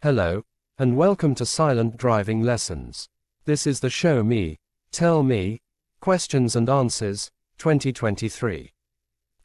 Hello, and welcome to Silent Driving Lessons. This is the Show Me, Tell Me, Questions and Answers, 2023.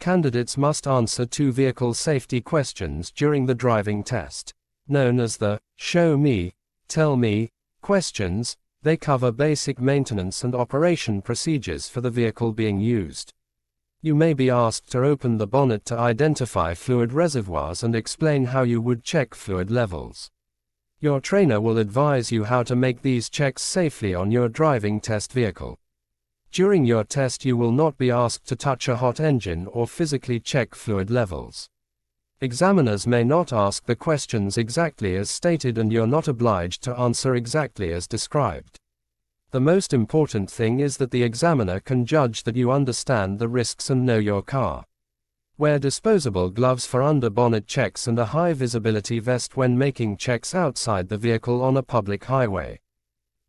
Candidates must answer 2 vehicle safety questions during the driving test. Known as the Show Me, Tell Me questions, they cover basic maintenance and operation procedures for the vehicle being used. You may be asked to open the bonnet to identify fluid reservoirs and explain how you would check fluid levels. Your trainer will advise you how to make these checks safely on your driving test vehicle. During your test, you will not be asked to touch a hot engine or physically check fluid levels. Examiners may not ask the questions exactly as stated, and you're not obliged to answer exactly as described. The most important thing is that the examiner can judge that you understand the risks and know your car. Wear disposable gloves for under-bonnet checks and a high-visibility vest when making checks outside the vehicle on a public highway.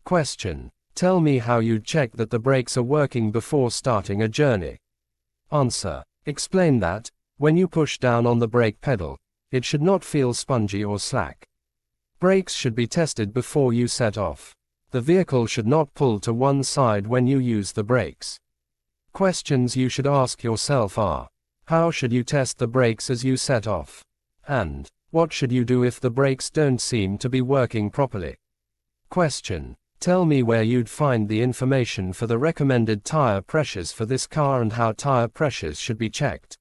Question: tell me how you'd check that the brakes are working before starting a journey. Answer: explain that, when you push down on the brake pedal, it should not feel spongy or slack. Brakes should be tested before you set off. The vehicle should not pull to one side when you use the brakes. Questions you should ask yourself are: how should you test the brakes as you set off? And what should you do if the brakes don't seem to be working properly? Question: tell me where you'd find the information for the recommended tire pressures for this car and how tire pressures should be checked.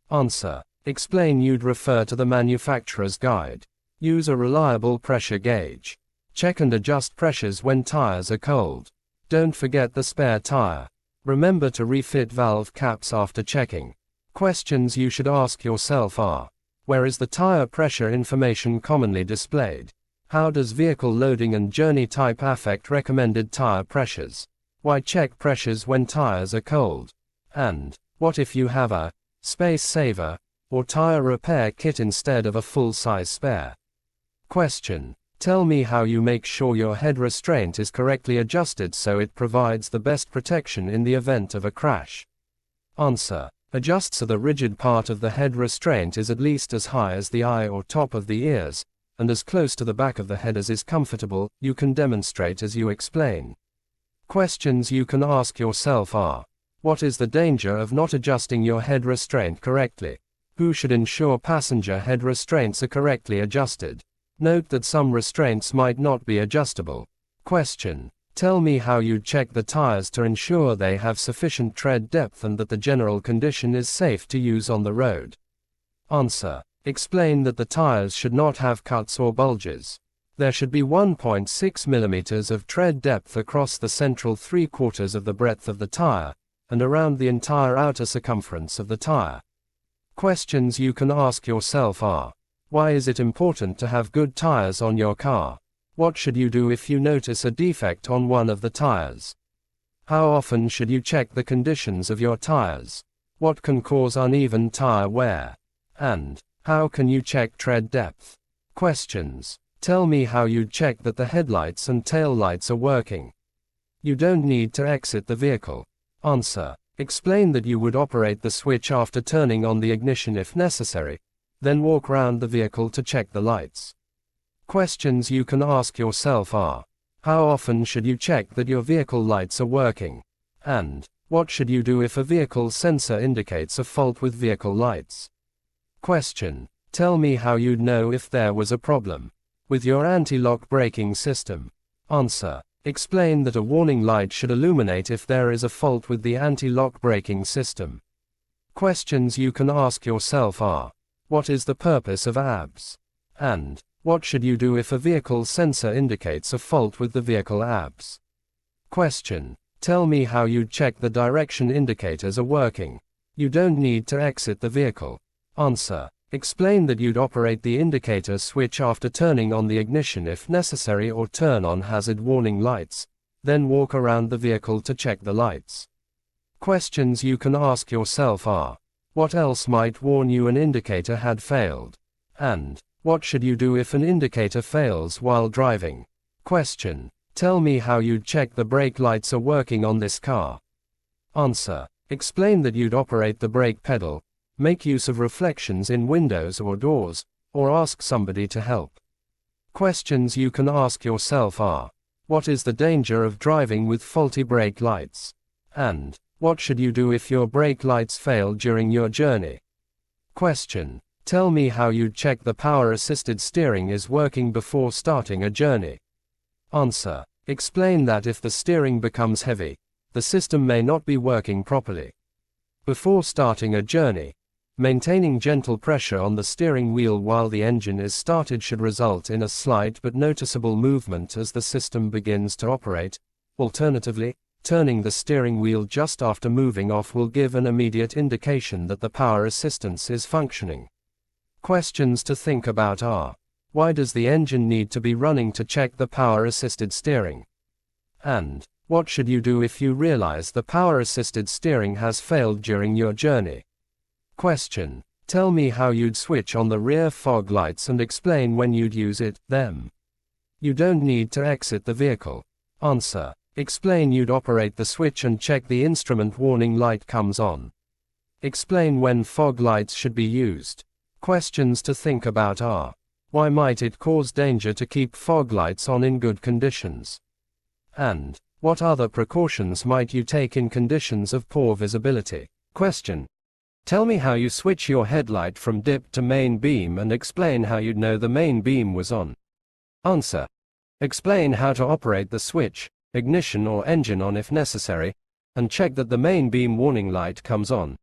Answer: explain you'd refer to the manufacturer's guide. Use a reliable pressure gauge. Check and adjust pressures when tires are cold. Don't forget the spare tire. Remember to refit valve caps after checking. Questions you should ask yourself are: where is the tire pressure information commonly displayed? How does vehicle loading and journey type affect recommended tire pressures? Why check pressures when tires are cold? And what if you have a space saver or tire repair kit instead of a full-size spare? Question: tell me how you make sure your head restraint is correctly adjusted so it provides the best protection in the event of a crash. Answer: adjust so the rigid part of the head restraint is at least as high as the eye or top of the ears, and as close to the back of the head as is comfortable. You can demonstrate as you explain. Questions you can ask yourself are: what is the danger of not adjusting your head restraint correctly? Who should ensure passenger head restraints are correctly adjusted? Note that some restraints might not be adjustable. Question: tell me how you'd check the tires to ensure they have sufficient tread depth and that the general condition is safe to use on the road. Answer: explain that the tires should not have cuts or bulges. There should be 1.6 mm of tread depth across the central 3/4 of the breadth of the tire, and around the entire outer circumference of the tire. Questions you can ask yourself are: why is it important to have good tires on your car? What should you do if you notice a defect on one of the tires? How often should you check the conditions of your tires? What can cause uneven tire wear? And how can you check tread depth? Questions: tell me how you'd check that the headlights and tail lights are working. You don't need to exit the vehicle. Answer: explain that you would operate the switch after turning on the ignition if necessary, then walk round the vehicle to check the lights. Questions you can ask yourself are: how often should you check that your vehicle lights are working? And what should you do if a vehicle sensor indicates a fault with vehicle lights? Question: tell me how you'd know if there was a problem with your anti-lock braking system. Answer: explain that a warning light should illuminate if there is a fault with the anti-lock braking system. Questions you can ask yourself are: what is the purpose of ABS? And what should you do if a vehicle sensor indicates a fault with the vehicle ABS? Question: tell me how you'd check the direction indicators are working. You don't need to exit the vehicle. Answer: explain that you'd operate the indicator switch after turning on the ignition if necessary or turn on hazard warning lights, then walk around the vehicle to check the lights. Questions you can ask yourself are: what else might warn you an indicator had failed? And what should you do if an indicator fails while driving? Question: tell me how you'd check the brake lights are working on this car. Answer: explain that you'd operate the brake pedal, make use of reflections in windows or doors, or ask somebody to help. Questions you can ask yourself are: what is the danger of driving with faulty brake lights? And what should you do if your brake lights fail during your journey? Question: tell me how you'd check the power-assisted steering is working before starting a journey. Answer: explain that if the steering becomes heavy, the system may not be working properly. Before starting a journey, maintaining gentle pressure on the steering wheel while the engine is started should result in a slight but noticeable movement as the system begins to operate. Alternatively, turning the steering wheel just after moving off will give an immediate indication that the power assistance is functioning. Questions to think about are: why does the engine need to be running to check the power-assisted steering? And what should you do if you realize the power-assisted steering has failed during your journey? Question: tell me how you'd switch on the rear fog lights and explain when you'd use them. You don't need to exit the vehicle. Answer: explain you'd operate the switch and check the instrument warning light comes on. Explain when fog lights should be used. Questions to think about are: why might it cause danger to keep fog lights on in good conditions? And what other precautions might you take in conditions of poor visibility? Question: tell me how you switch your headlight from dip to main beam and explain how you'd know the main beam was on. Answer: explain how to operate the switch, ignition or engine on if necessary, and check that the main beam warning light comes on.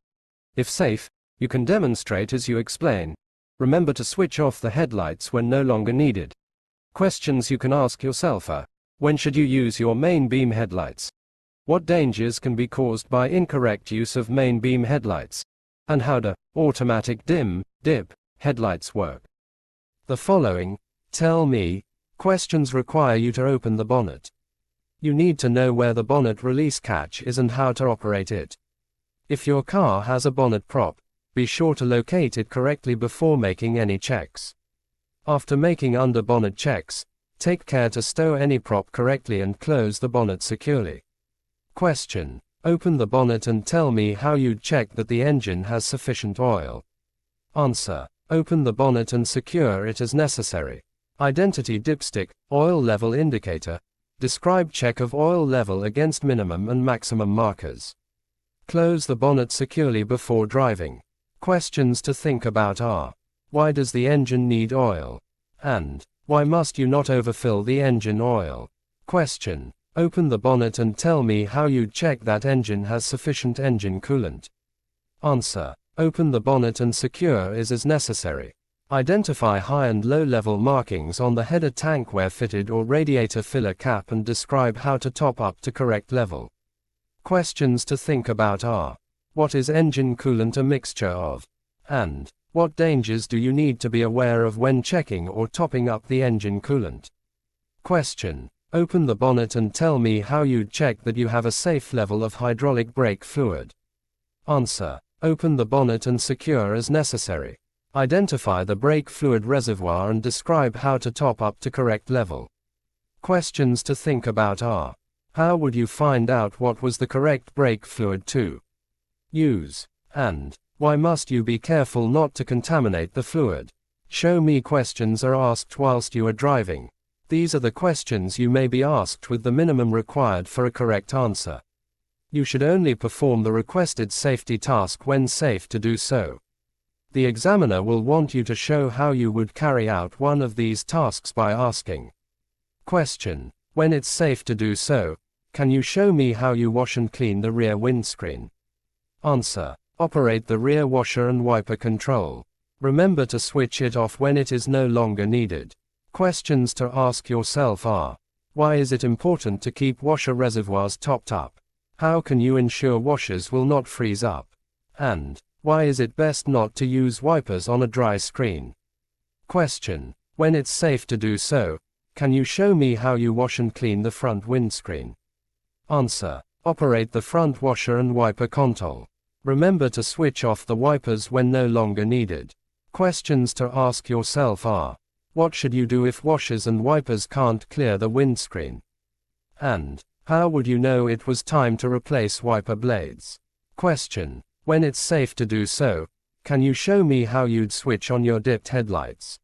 If safe, you can demonstrate as you explain. Remember to switch off the headlights when no longer needed. Questions you can ask yourself are: when should you use your main beam headlights? What dangers can be caused by incorrect use of main beam headlights? And how do automatic dim, dip headlights work? The following, tell me, questions require you to open the bonnet. You need to know where the bonnet release catch is and how to operate it. If your car has a bonnet prop, be sure to locate it correctly before making any checks. After making under bonnet checks, take care to stow any prop correctly and close the bonnet securely. Question: open the bonnet and tell me how you'd check that the engine has sufficient oil. Answer: open the bonnet and secure it as necessary. Identity dipstick, oil level indicator. Describe check of oil level against minimum and maximum markers. Close the bonnet securely before driving. Questions to think about are: why does the engine need oil? And why must you not overfill the engine oil? Question: open the bonnet and tell me how you'd check that engine has sufficient engine coolant. Answer: open the bonnet and secure is as necessary. Identify high and low level markings on the header tank where fitted or radiator filler cap and describe how to top up to correct level. Questions to think about are: what is engine coolant a mixture of? And what dangers do you need to be aware of when checking or topping up the engine coolant? Question: open the bonnet and tell me how you'd check that you have a safe level of hydraulic brake fluid. Answer: open the bonnet and secure as necessary. Identify the brake fluid reservoir and describe how to top up to correct level. Questions to think about are: how would you find out what was the correct brake fluid to use? And why must you be careful not to contaminate the fluid? Show me questions are asked whilst you are driving. These are the questions you may be asked with the minimum required for a correct answer. You should only perform the requested safety task when safe to do so. The examiner will want you to show how you would carry out one of these tasks by asking. Question: when it's safe to do so, can you show me how you wash and clean the rear windscreen? Answer: operate the rear washer and wiper control. Remember to switch it off when it is no longer needed. Questions to ask yourself are: why is it important to keep washer reservoirs topped up? How can you ensure washers will not freeze up? And why is it best not to use wipers on a dry screen? Question: when it's safe to do so, can you show me how you wash and clean the front windscreen? Answer: operate the front washer and wiper console. Remember to switch off the wipers when no longer needed. Questions to ask yourself are: what should you do if washers and wipers can't clear the windscreen? And how would you know it was time to replace wiper blades? Question: when it's safe to do so, can you show me how you'd switch on your dipped headlights?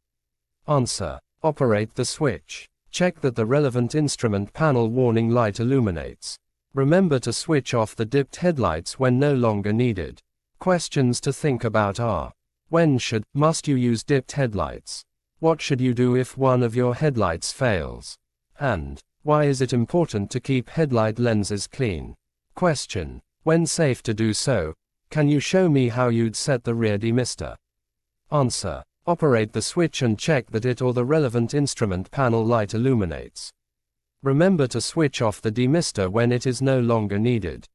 Answer: Operate the switch. Check that the relevant instrument panel warning light illuminates. Remember to switch off the dipped headlights when no longer needed. Questions to think about are: when must you use dipped headlights? What should you do if one of your headlights fails? And why is it important to keep headlight lenses clean? Question: when safe to do so, can you show me how you'd set the rear demister? Answer: operate the switch and check that it or the relevant instrument panel light illuminates. Remember to switch off the demister when it is no longer needed.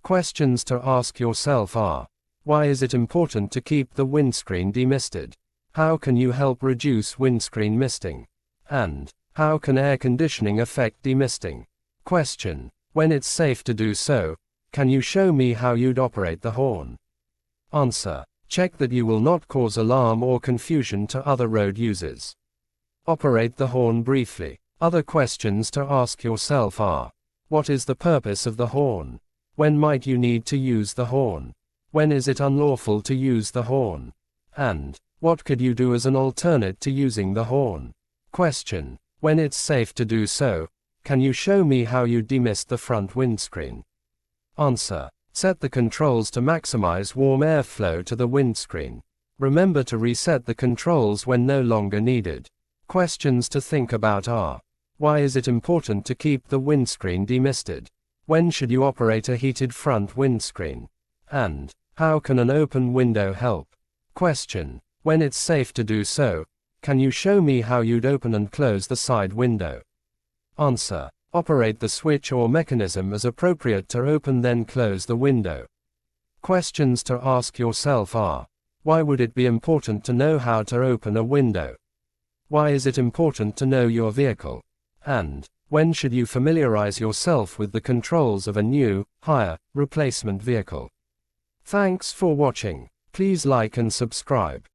Questions to ask yourself are: why is it important to keep the windscreen demisted? How can you help reduce windscreen misting? And how can air conditioning affect demisting? Question: when it's safe to do so, can you show me how you'd operate the horn? Answer: check that you will not cause alarm or confusion to other road users. Operate the horn briefly. Other questions to ask yourself are: what is the purpose of the horn? When might you need to use the horn? When is it unlawful to use the horn? And what could you do as an alternate to using the horn? Question: when it's safe to do so, can you show me how you demist the front windscreen? Answer: set the controls to maximize warm airflow to the windscreen. Remember to reset the controls when no longer needed. Questions to think about are: why is it important to keep the windscreen demisted? When should you operate a heated front windscreen? And how can an open window help? Question: when it's safe to do so, can you show me how you'd open and close the side window? Answer: operate the switch or mechanism as appropriate to open then close the window. Questions to ask yourself are: why would it be important to know how to open a window? Why is it important to know your vehicle? And when should you familiarize yourself with the controls of a new, hire, replacement vehicle? Thanks for watching. Please like and subscribe.